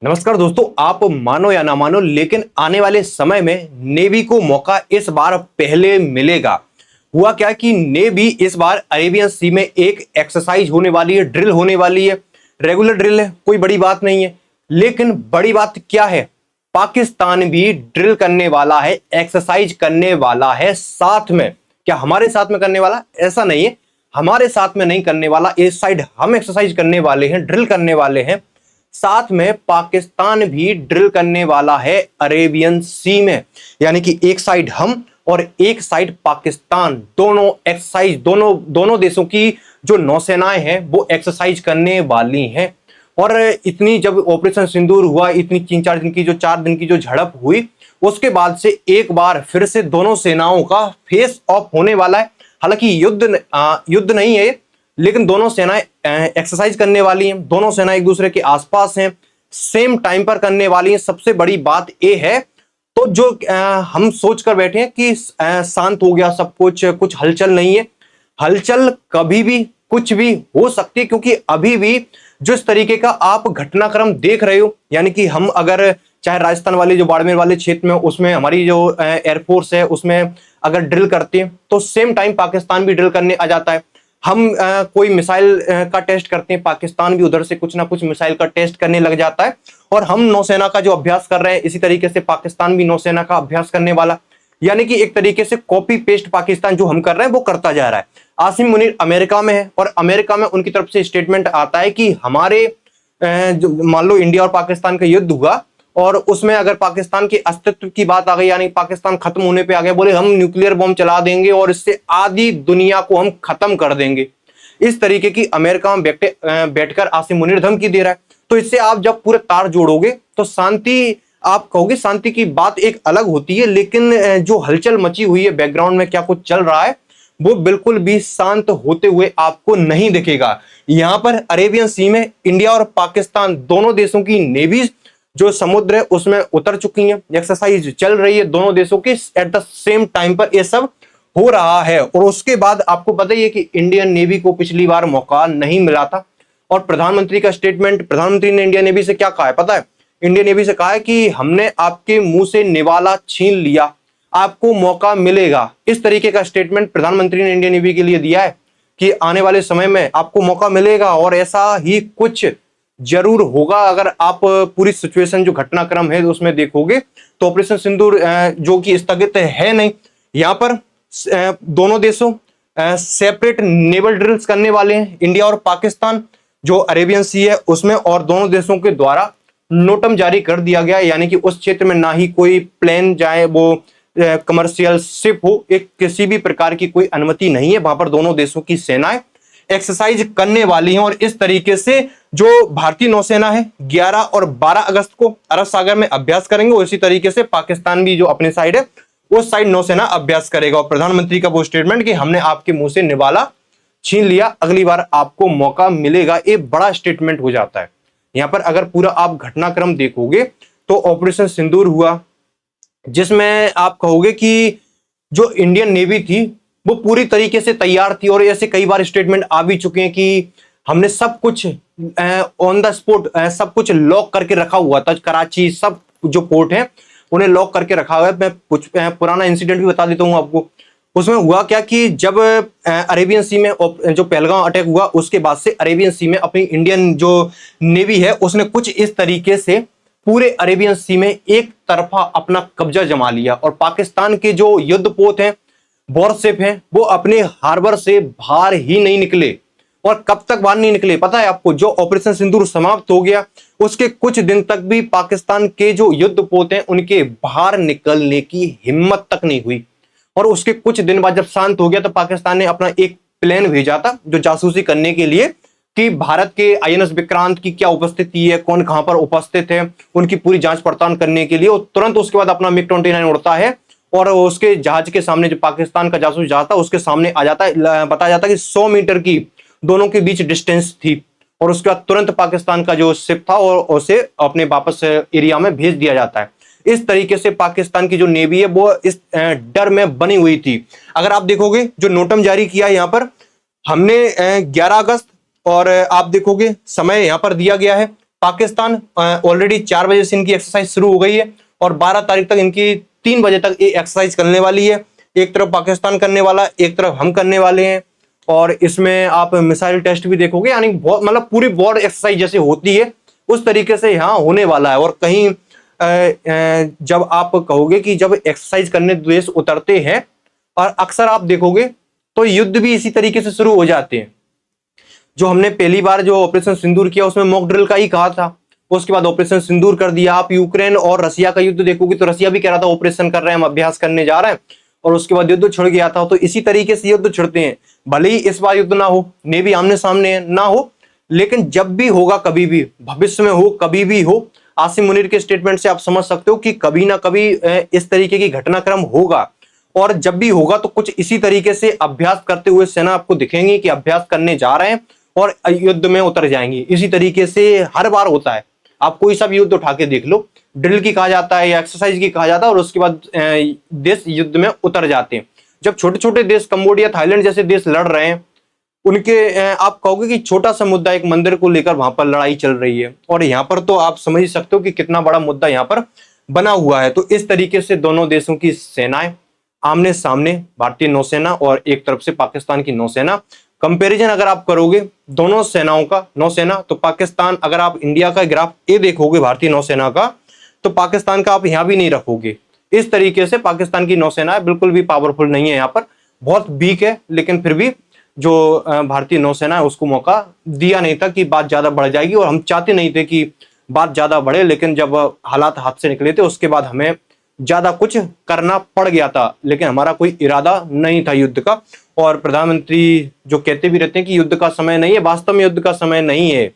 नमस्कार दोस्तों, आप मानो या ना मानो लेकिन आने वाले समय में नेवी को मौका इस बार पहले मिलेगा। हुआ क्या कि नेवी इस बार अरेबियन सी में एक एक्सरसाइज होने वाली है, ड्रिल होने वाली है। रेगुलर ड्रिल है, कोई बड़ी बात नहीं है। लेकिन बड़ी बात क्या है, पाकिस्तान भी ड्रिल करने वाला है, एक्सरसाइज करने वाला है साथ में। क्या हमारे साथ में करने वाला? ऐसा नहीं है, हमारे साथ में नहीं करने वाला। इस साइड हम एक्सरसाइज करने वाले हैं, ड्रिल करने वाले हैं, साथ में पाकिस्तान भी ड्रिल करने वाला है अरेबियन सी में। यानी कि एक साइड हम और एक साइड पाकिस्तान, दोनों एक्सरसाइज, दोनों देशों की जो नौसेनाएं हैं वो एक्सरसाइज करने वाली हैं। और इतनी जब ऑपरेशन सिंदूर हुआ, इतनी 4 दिन की जो झड़प हुई, उसके बाद से एक बार फिर से दोनों सेनाओं का फेस ऑफ होने वाला है। हालांकि युद्ध नहीं है, लेकिन दोनों सेनाएं एक्सरसाइज करने वाली हैं, दोनों सेनाएं एक दूसरे के आसपास हैं, सेम टाइम पर करने वाली हैं। सबसे बड़ी बात यह है, तो जो हम सोच कर बैठे हैं कि शांत हो गया सब कुछ हलचल नहीं है। हलचल कभी भी कुछ भी हो सकती है, क्योंकि अभी भी जो इस तरीके का आप घटनाक्रम देख रहे हो, यानी कि हम अगर चाहे राजस्थान वाले जो बाड़मेर वाले क्षेत्र में, उसमें हमारी जो एयरफोर्स है उसमें अगर ड्रिल करते हैं तो सेम टाइम पाकिस्तान भी ड्रिल करने आ जाता है। हम कोई मिसाइल का टेस्ट करते हैं, पाकिस्तान भी उधर से कुछ ना कुछ मिसाइल का टेस्ट करने लग जाता है। और हम नौसेना का जो अभ्यास कर रहे हैं, इसी तरीके से पाकिस्तान भी नौसेना का अभ्यास करने वाला। यानी कि एक तरीके से कॉपी पेस्ट पाकिस्तान जो हम कर रहे हैं वो करता जा रहा है। आसिम मुनीर अमेरिका में है और अमेरिका में उनकी तरफ से स्टेटमेंट आता है कि हमारे मान लो इंडिया और पाकिस्तान का युद्ध हुआ और उसमें अगर पाकिस्तान के अस्तित्व की बात आ गई, यानी पाकिस्तान खत्म होने पे आ गया, बोले हम न्यूक्लियर बॉम्ब चला देंगे और इससे आधी दुनिया को हम खत्म कर देंगे। इस तरीके की अमेरिका में बैठकर आसिम मुनीर धमकी दे रहा है। तो इससे आप जब पूरे तार जोड़ोगे तो शांति, आप कहोगे शांति की बात एक अलग होती है, लेकिन जो हलचल मची हुई है, बैकग्राउंड में क्या कुछ चल रहा है, वो बिल्कुल भी शांत होते हुए आपको नहीं दिखेगा। यहां पर अरेबियन सी में इंडिया और पाकिस्तान दोनों देशों की नेवीज जो समुद्र है उसमें उतर चुकी हैं, एक्सरसाइज चल रही है दोनों देशों की एट द सेम टाइम पर ये सब हो रहा है। और उसके बाद आपको पता ही है कि इंडियन नेवी को पिछली बार मौका नहीं मिला था। और प्रधानमंत्री का स्टेटमेंट, प्रधानमंत्री ने इंडियन नेवी से क्या कहा है पता है? इंडियन नेवी से कहा है कि हमने आपके मुंह से निवाला छीन लिया, आपको मौका मिलेगा। इस तरीके का स्टेटमेंट प्रधानमंत्री ने इंडियन नेवी के लिए दिया है कि आने वाले समय में आपको मौका मिलेगा और ऐसा ही कुछ जरूर होगा। अगर आप पूरी सिचुएशन जो घटनाक्रम है उसमें देखोगे तो ऑपरेशन सिंदूर जो कि स्थगित है नहीं, यहां पर दोनों देशों सेपरेट नेवल ड्रिल्स करने वाले हैं, इंडिया और पाकिस्तान जो अरेबियन सी है उसमें। और दोनों देशों के द्वारा नोटम जारी कर दिया गया, यानी कि उस क्षेत्र में ना ही कोई प्लेन जाए, वो कमर्शियल शिप हो, एक किसी भी प्रकार की कोई अनुमति नहीं है। वहां पर दोनों देशों की सेनाएं एक्सरसाइज करने वाली हैं। और इस तरीके से जो भारतीय नौसेना है 11 और 12 अगस्त को अरब सागर में अभ्यास करेंगे, और इसी तरीके से पाकिस्तान भी जो अपने साइड है उस साइड नौसेना अभ्यास करेगा। और प्रधानमंत्री का वो स्टेटमेंट कि हमने आपके मुंह से निवाला छीन लिया, अगली बार आपको मौका मिलेगा, ये बड़ा स्टेटमेंट हो जाता है। यहां पर अगर पूरा आप घटनाक्रम देखोगे तो ऑपरेशन सिंदूर हुआ, जिसमें आप कहोगे कि जो इंडियन नेवी थी वो पूरी तरीके से तैयार थी। और ऐसे कई बार स्टेटमेंट आ भी चुके हैं कि हमने सब कुछ ऑन द स्पॉट सब कुछ लॉक करके रखा हुआ था। कराची सब जो पोर्ट है उन्हें लॉक करके रखा हुआ है। मैं कुछ पुराना इंसिडेंट भी बता देता हूं आपको। उसमें हुआ क्या कि जब अरेबियन सी में जो पहलगाम अटैक हुआ, उसके बाद से अरेबियन सी में अपनी इंडियन जो नेवी है उसने कुछ इस तरीके से पूरे अरेबियन सी में एक तरफा अपना कब्जा जमा लिया। और पाकिस्तान के जो युद्धपोत हैं, वॉरशिप हैं, वो अपने हार्बर से बाहर ही नहीं निकले। और कब तक बाहर नहीं निकले पता है आपको? जो ऑपरेशन सिंदूर समाप्त हो गया उसके कुछ दिन तक भी पाकिस्तान के जो युद्धपोत हैं उनके बाहर निकलने की हिम्मत तक नहीं हुई। और उसके कुछ दिन बाद जब शांत हो गया तो पाकिस्तान ने अपना एक प्लेन भेजा था जो जासूसी करने के लिए कि भारत के आईएनएस विक्रांत की क्या उपस्थिति है, कौन कहां पर उपस्थित है, उनकी पूरी जांच पड़ताल करने के लिए। और तुरंत उसके बाद अपना मिग 29 उड़ता है और उसके जहाज के सामने, जो पाकिस्तान का जासूस जहाज था उसके सामने आ जाता है। बताया जाता है कि 100 मीटर की दोनों के बीच डिस्टेंस थी। और उसके बाद तुरंत पाकिस्तान का जो शिप था और उसे अपने वापस एरिया में भेज दिया जाता है। इस तरीके से पाकिस्तान की जो नेवी है वो इस डर में बनी हुई थी। अगर आप देखोगे जो नोटम जारी किया यहां पर हमने 11 अगस्त, और आप देखोगे समय यहां पर दिया गया है पाकिस्तान ऑलरेडी 4 बजे से इनकी एक्सरसाइज शुरू हो गई है और 12 तारीख तक इनकी 3 बजे तक ये एक्सरसाइज करने वाली है। एक तरफ पाकिस्तान करने वाला, एक तरफ हम करने वाले हैं और इसमें आप मिसाइल टेस्ट भी देखोगे, यानी बहुत मतलब पूरी बोर्ड एक्सरसाइज जैसे होती है उस तरीके से यहाँ होने वाला है। और कहीं जब आप कहोगे कि जब एक्सरसाइज करने देश उतरते हैं और अक्सर आप देखोगे तो युद्ध भी इसी तरीके से शुरू हो जाते हैं। जो हमने पहली बार जो ऑपरेशन सिंदूर किया उसमें मॉक ड्रिल का ही कहा था, उसके बाद ऑपरेशन सिंदूर कर दिया। आप यूक्रेन और रसिया का युद्ध देखोगे तो रसिया भी कह रहा था ऑपरेशन कर रहे हैं, हम अभ्यास करने जा रहे हैं, और उसके बाद युद्ध छिड़ गया था। तो इसी तरीके से युद्ध छिड़ते हैं। भले ही इस बार युद्ध ना हो, नेवी आमने सामने ना हो, लेकिन जब भी होगा, कभी भी भविष्य में हो, कभी भी हो, आसिम मुनीर के स्टेटमेंट से आप समझ सकते हो कि कभी ना कभी इस तरीके की घटनाक्रम होगा। और जब भी होगा तो कुछ इसी तरीके से अभ्यास करते हुए सेना आपको दिखेंगी कि अभ्यास करने जा रहे हैं और युद्ध में उतर जाएंगी। इसी तरीके से हर बार होता है। आप कोई सा भी युद्ध उठा के देख लो, ड्रिल की कहा जाता है या एक्सरसाइज की कहा जाता है और उसके बाद देश युद्ध में उतर जाते हैं। जब छोटे छोटे देश कंबोडिया, थाईलैंड जैसे देश लड़ रहे हैं, उनके आप कहोगे कि छोटा सा मुद्दा, एक मंदिर को लेकर वहां पर लड़ाई चल रही है, और यहाँ पर तो आप समझ सकते हो कि कितना बड़ा मुद्दा यहाँ पर बना हुआ है। तो इस तरीके से दोनों देशों की सेनाएं आमने सामने, भारतीय नौसेना और एक तरफ से पाकिस्तान की नौसेना, कंपैरिजन अगर आप करोगे दोनों सेनाओं का, नौसेना तो पाकिस्तान, अगर आप इंडिया का ग्राफ ए देखोगे भारतीय नौसेना का, तो पाकिस्तान का आप यहां भी नहीं रखोगे। इस तरीके से पाकिस्तान की नौसेना बिल्कुल भी पावरफुल नहीं है, यहाँ पर बहुत वीक है। लेकिन फिर भी जो भारतीय नौसेना है उसको मौका दिया नहीं था कि बात ज्यादा बढ़ जाएगी, और हम चाहते नहीं थे कि बात ज्यादा बढ़े। लेकिन जब हालात हाथ से निकले थे उसके बाद हमें ज्यादा कुछ करना पड़ गया था, लेकिन हमारा कोई इरादा नहीं था युद्ध का। और प्रधानमंत्री जो कहते भी रहते हैं कि युद्ध का समय नहीं है, वास्तव में युद्ध का समय नहीं है,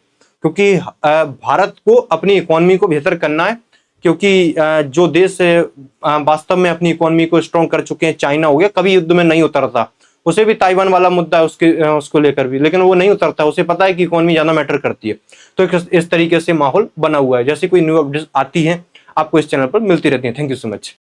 क्योंकि भारत को अपनी इकोनॉमी को बेहतर करना है। क्योंकि जो देश वास्तव में अपनी इकोनॉमी को स्ट्रॉन्ग कर चुके हैं, चाइना हो गया, कभी युद्ध में नहीं उतरता। उसे भी ताइवान वाला मुद्दा है उसको लेकर भी, लेकिन वो नहीं उतरता। उसे पता है कि इकोनॉमी ज्यादा मैटर करती है। तो इस तरीके से माहौल बना हुआ है। जैसे कोई न्यू अपडेट आती है आपको इस चैनल पर मिलती रहती है। Thank you so much.